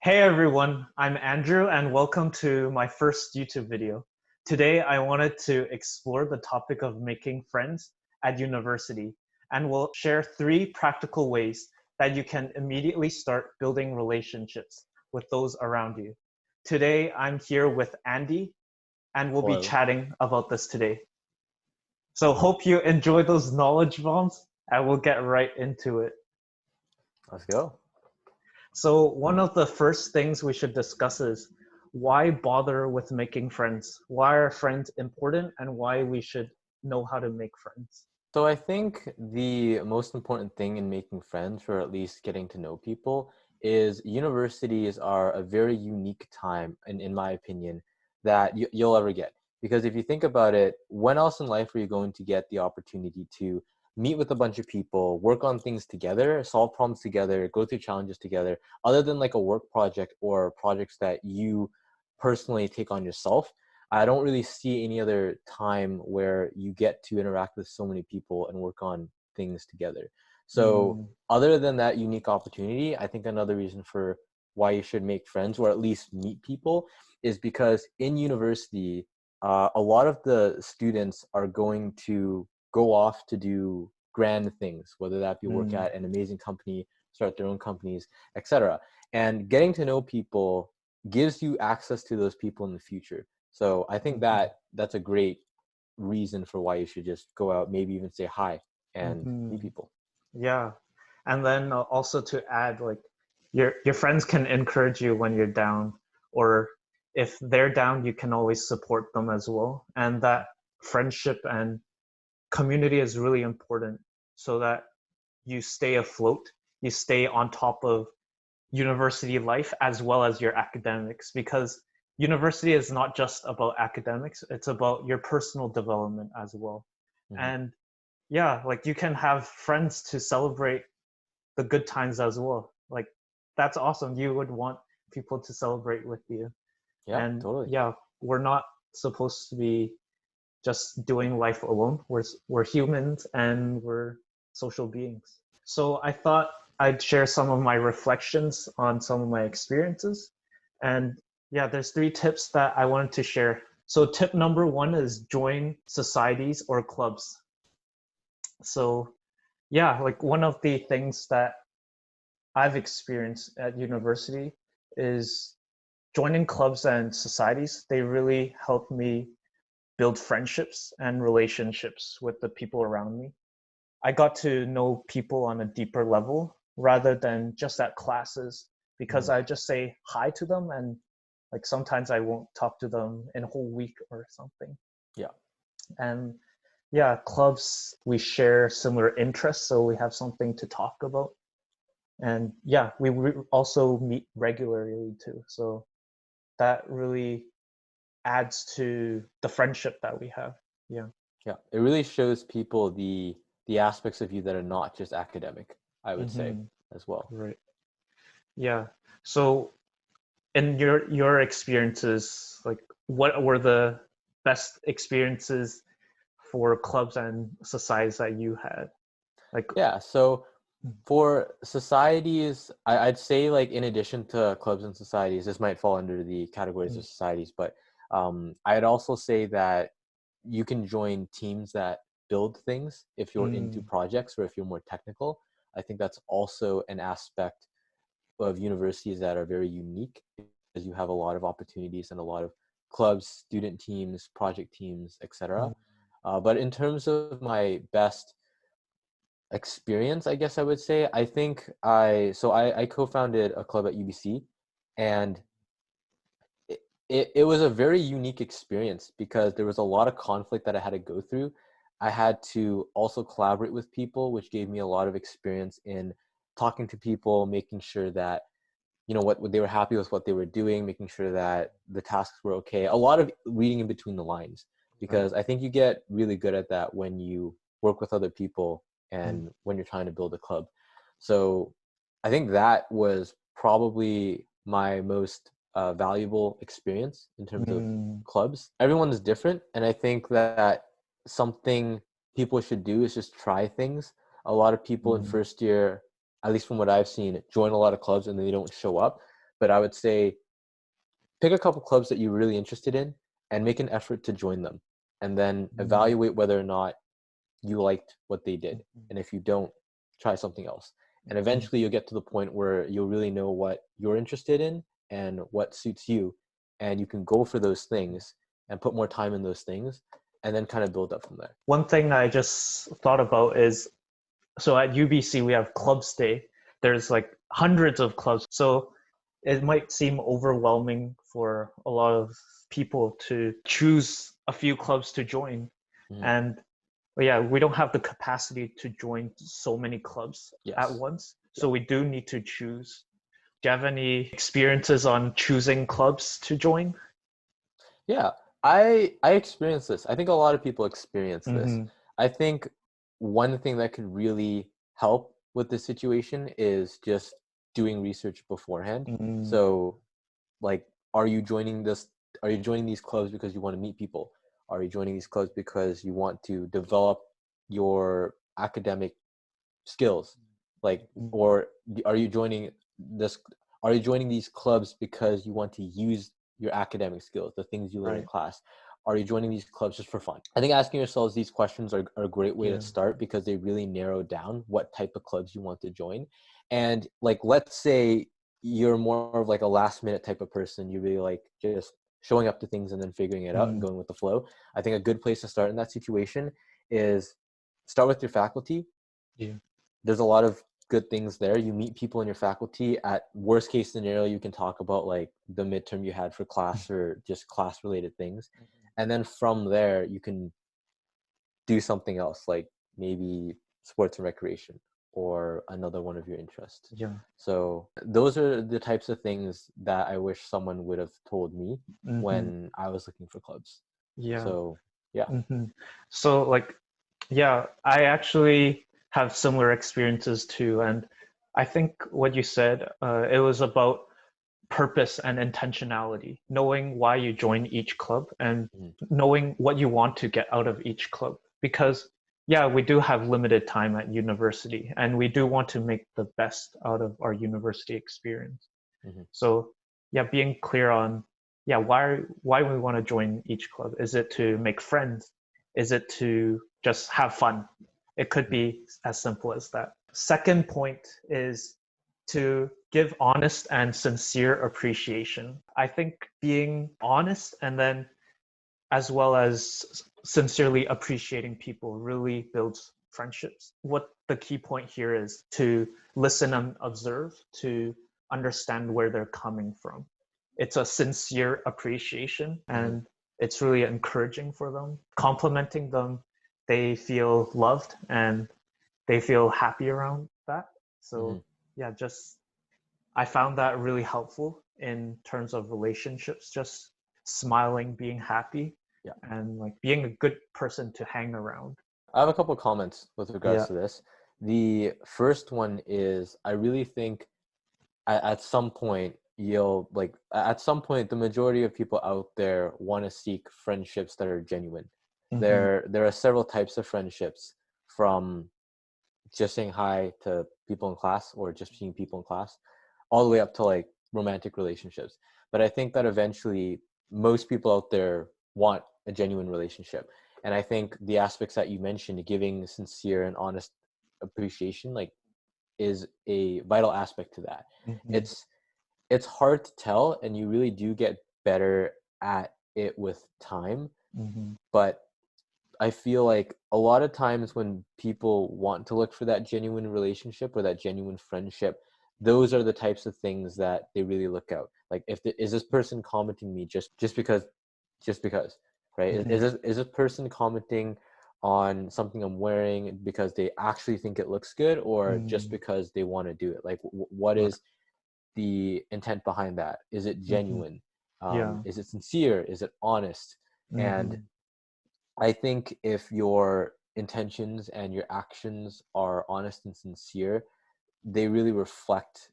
Hey everyone, I'm Andrew and welcome to my first YouTube video. Today I wanted to explore the topic of making friends at university and we'll share three practical ways that you can immediately start building relationships with those around you. Today I'm here with Andy and we'll be Hello. chatting about this today. So hope you enjoy those knowledge bombs and we'll get right into it. Let's go. So one of the first things we should discuss is why bother with making friends? Why are friends important and why we should know how to make friends? So I think the most important thing in making friends, or at least getting to know people, is universities are a very unique time, in my opinion, that you'll ever get. Because if you think about it, when else in life are you going to get the opportunity to meet with a bunch of people, work on things together, solve problems together, go through challenges together, other than like a work project or projects that you personally take on yourself? I don't really see any other time where you get to interact with so many people and work on things together. So, Mm, other than that unique opportunity, I think another reason for why you should make friends or at least meet people is because in university, a lot of the students are going to go off to do grand things, whether that be work mm, at an amazing company, start their own companies, etc. And getting to know people gives you access to those people in the future. So I think mhm, that that's a great reason for why you should just go out, maybe even say hi and meet mhm. people. Yeah. And then also to add, like your friends can encourage you when you're down, or if they're down, you can always support them as well. And that friendship and community is really important so that you stay afloat, you stay on top of university life as well as your academics, because university is not just about academics, it's about your personal development as well. Hmm. And yeah, like you can have friends to celebrate the good times as well. Like that's awesome. You would want people to celebrate with you. Yeah, And totally. yeah, we're not supposed to be just doing life alone. We're humans and we're social beings. So I thought I'd share some of my reflections on some of my experiences. And yeah, there's three tips that I wanted to share. So tip number one is join societies or clubs. So yeah, like one of the things that I've experienced at university is joining clubs and societies. They really help me build friendships and relationships with the people around me. I got to know people on a deeper level rather than just at classes, because Hmm. I just say hi to them and like sometimes I won't talk to them in a whole week or something. Yeah. And yeah, clubs, we share similar interests, so we have something to talk about. And yeah, also meet regularly too. So that really adds to the friendship that we have. Yeah. Yeah. It really shows people the aspects of you that are not just academic, I would say, Mm-hmm. as well. Right. Yeah. So in your experiences, like what were the best experiences for clubs and societies that you had? Like, Yeah. So for societies, I'd say like in addition to clubs and societies, this might fall under the categories mm, of societies, but I'd also say that you can join teams that build things if you're into mm, projects or if you're more technical. I think that's also an aspect of universities that are very unique because you have a lot of opportunities and a lot of clubs, student teams, project teams, etc. mm, But in terms of my best experience, I guess I would say, I think I co-founded a club at UBC, and it was a very unique experience because there was a lot of conflict that I had to go through. I had to also collaborate with people, which gave me a lot of experience in talking to people, making sure that what they were happy with what they were doing, making sure that the tasks were okay. A lot of reading in between the lines, right. because I think you get really good at that when you work with other people Mm, and when you're trying to build a club. So I think that was probably my most valuable experience in terms of mm, clubs. Everyone is different, and I think that something people should do is just try things. A lot of people in mm, first year, at least from what I've seen, join a lot of clubs and then they don't show up. but I would say pick a couple clubs that you're really interested in and make an effort to join them, and then evaluate whether or not you liked what they did. And if you don't, try something else. And eventually you'll get to the point where you'll really know what you're interested in and what suits you, and you can go for those things and put more time in those things, and then kind of build up from there. One thing I just thought about is, so at UBC we have clubs day. There's like hundreds of clubs. So it might seem overwhelming for a lot of people to choose a few clubs to join. And yeah, we don't have the capacity to join so many clubs at once. So we do need to choose. Do you have any experiences on choosing clubs to join? Yeah, I experienced this. I think a lot of people experience this. I think one thing that could really help with this situation is just doing research beforehand. So, like, are you joining these clubs because you want to meet people? Are you joining these clubs because you want to develop your academic skills? Like, or are you joining these clubs because you want to use your academic skills, the things you learn in class? Are you joining these clubs just for fun? I think asking yourselves these questions are a great way to start, because they really narrow down what type of clubs you want to join. And like, let's say you're more of like a last minute type of person. You really like just showing up to things and then figuring it out and going with the flow. I think a good place to start in that situation is start with your faculty. There's a lot of good things there. You meet people in your faculty. At worst case scenario, you can talk about like the midterm you had for class or just class related things. And then from there, you can do something else, like maybe sports and recreation or another one of your interests. So those are the types of things that I wish someone would have told me when I was looking for clubs. So yeah. So like, yeah, I actually have similar experiences too. And I think what you said, it was about purpose and intentionality, knowing why you join each club and knowing what you want to get out of each club. Because yeah, we do have limited time at university and we do want to make the best out of our university experience. So yeah, being clear on why we want to join each club. Is it to make friends? Is it to just have fun? It could be as simple as that. Second point is to give honest and sincere appreciation. I think being honest and then as well as sincerely appreciating people really builds friendships. What the key point here is to listen and observe, to understand where they're coming from. It's a sincere appreciation and it's really encouraging for them, complimenting them. They feel loved and they feel happy around that. So yeah, just I found that really helpful in terms of relationships, just smiling, being happy, and like being a good person to hang around. I have a couple of comments with regards to this. The first one is, I really think at some point the majority of people out there want to seek friendships that are genuine. There are several types of friendships, from just saying hi to people in class or just seeing people in class, all the way up to like romantic relationships. But I think that eventually most people out there want a genuine relationship. And I think the aspects that you mentioned, giving sincere and honest appreciation, like, is a vital aspect to that. It's hard to tell, and you really do get better at it with time. But I feel like a lot of times when people want to look for that genuine relationship or that genuine friendship, those are the types of things that they really look out. Like, is this person commenting me just because, right? Is this person commenting on something I'm wearing because they actually think it looks good, or just because they want to do it? Like, what is the intent behind that? Is it genuine? Is it sincere? Is it honest? And I think if your intentions and your actions are honest and sincere, they really reflect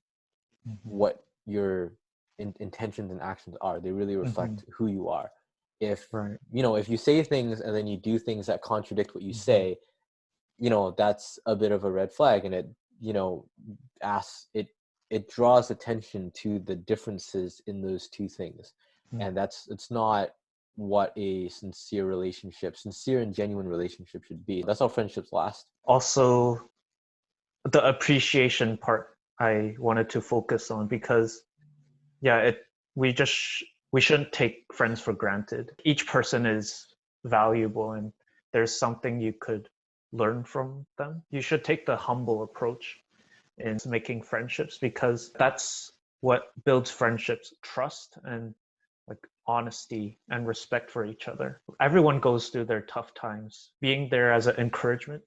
what your intentions and actions are. They really reflect who you are. If if you say things and then you do things that contradict what you say, that's a bit of a red flag, and it it draws attention to the differences in those two things. Mm. And it's not what a sincere and genuine relationship should be. That's how friendships last. Also, the appreciation part I wanted to focus on, because yeah, we shouldn't take friends for granted. Each person is valuable, and there's something you could learn from them. You should take the humble approach in making friendships, because that's what builds friendships: trust and like honesty and respect for each other. Everyone goes through their tough times. Being there as an encouragement,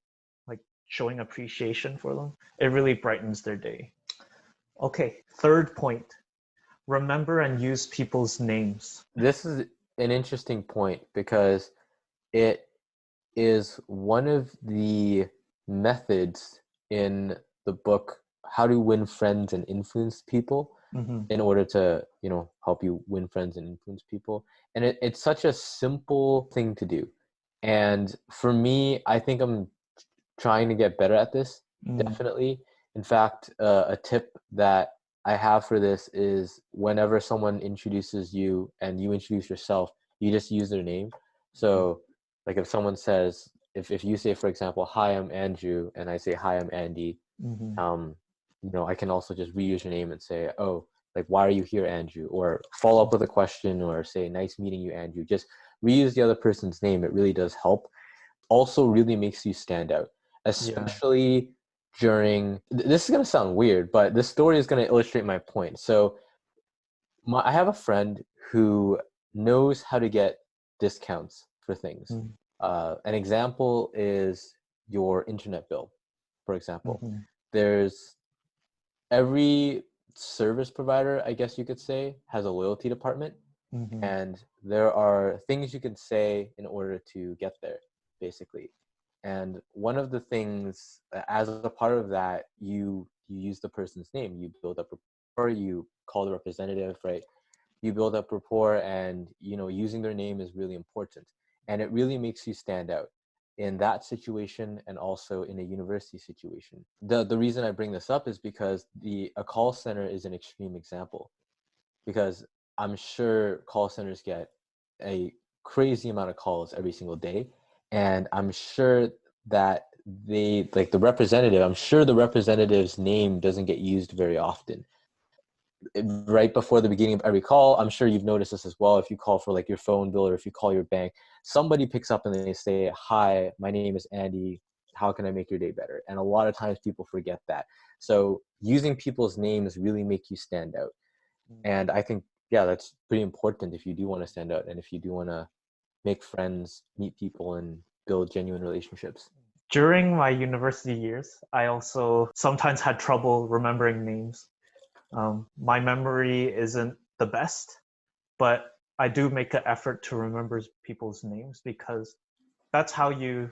like showing appreciation for them, it really brightens their day. Okay, third point: remember and use people's names. This is an interesting point because it is one of the methods in the book How to Win Friends and Influence People, Mm-hmm. in order to, help you win friends and influence people. And it's such a simple thing to do. And for me, I think I'm trying to get better at this, definitely. In fact, a tip that I have for this is whenever someone introduces you and you introduce yourself, you just use their name. So like if someone says, if you say, for example, hi, I'm Andrew, and I say, hi, I'm Andy, Mm-hmm. I can also just reuse your name and say, oh, like, why are you here, Andrew? Or follow up with a question, or say, nice meeting you, Andrew. Just reuse the other person's name. It really does help. Also really makes you stand out, Yeah. especially during, this is going to sound weird, but this story is going to illustrate my point. So I have a friend who knows how to get discounts for things. An example is your internet bill, for example. Mm-hmm. There's every service provider, I guess you could say, has a loyalty department. Mm-hmm. And there are things you can say in order to get there, basically. And one of the things, as a part of that, you use the person's name, you build up rapport, you call the representative, right? You build up rapport, and using their name is really important, and it really makes you stand out in that situation, and also in a university situation. The reason I bring this up is because a call center is an extreme example, because I'm sure call centers get a crazy amount of calls every single day, and I'm sure that I'm sure the representative's name doesn't get used very often. Right before the beginning of every call, I'm sure you've noticed this as well. If you call for like your phone bill, or if you call your bank, somebody picks up and they say, hi, my name is Andy, how can I make your day better? And a lot of times people forget that. So using people's names really make you stand out. And I think, yeah, that's pretty important if you do want to stand out, and if you do want to make friends, meet people, and build genuine relationships. During my university years, I also sometimes had trouble remembering names. My memory isn't the best, but I do make an effort to remember people's names, because that's how you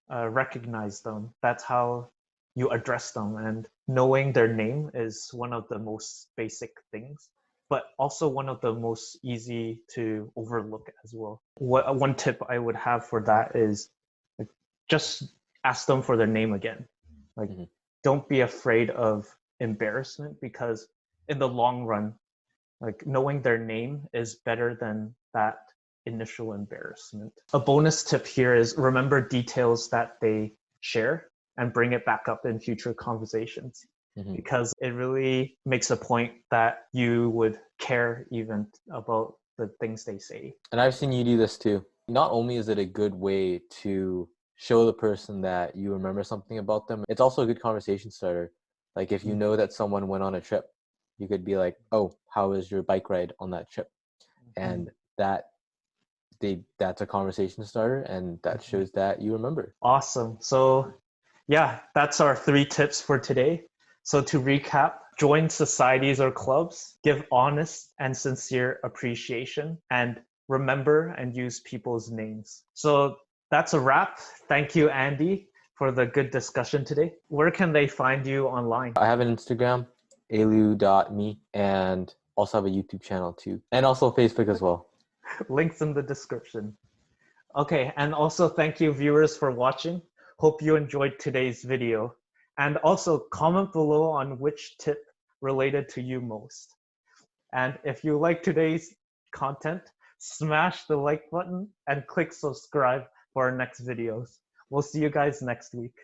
recognize them. That's how you address them. And knowing their name is one of the most basic things, but also one of the most easy to overlook as well. One tip I would have for that is, like, just ask them for their name again. Like, Mm-hmm. don't be afraid of embarrassment, because in the long run, like, knowing their name is better than that initial embarrassment. A bonus tip here is remember details that they share and bring it back up in future conversations, Mm-hmm. because it really makes a point that you would care even about the things they say. And I've seen you do this too. Not only is it a good way to show the person that you remember something about them, it's also a good conversation starter. Like if you know that someone went on a trip, you could be like, oh, how was your bike ride on that trip? And that's a conversation starter, and that shows that you remember. Awesome. So yeah, that's our 3 tips for today. So to recap: join societies or clubs, give honest and sincere appreciation, and remember and use people's names. So that's a wrap. Thank you, Andy, for the good discussion today. Where can they find you online? I have an Instagram, alu.me, and also have a YouTube channel too, and also Facebook as well. Links in the description. Okay, and also thank you, viewers, for watching. Hope you enjoyed today's video. And also comment below on which tip related to you most. And if you like today's content, smash the like button and click subscribe for our next videos. We'll see you guys next week.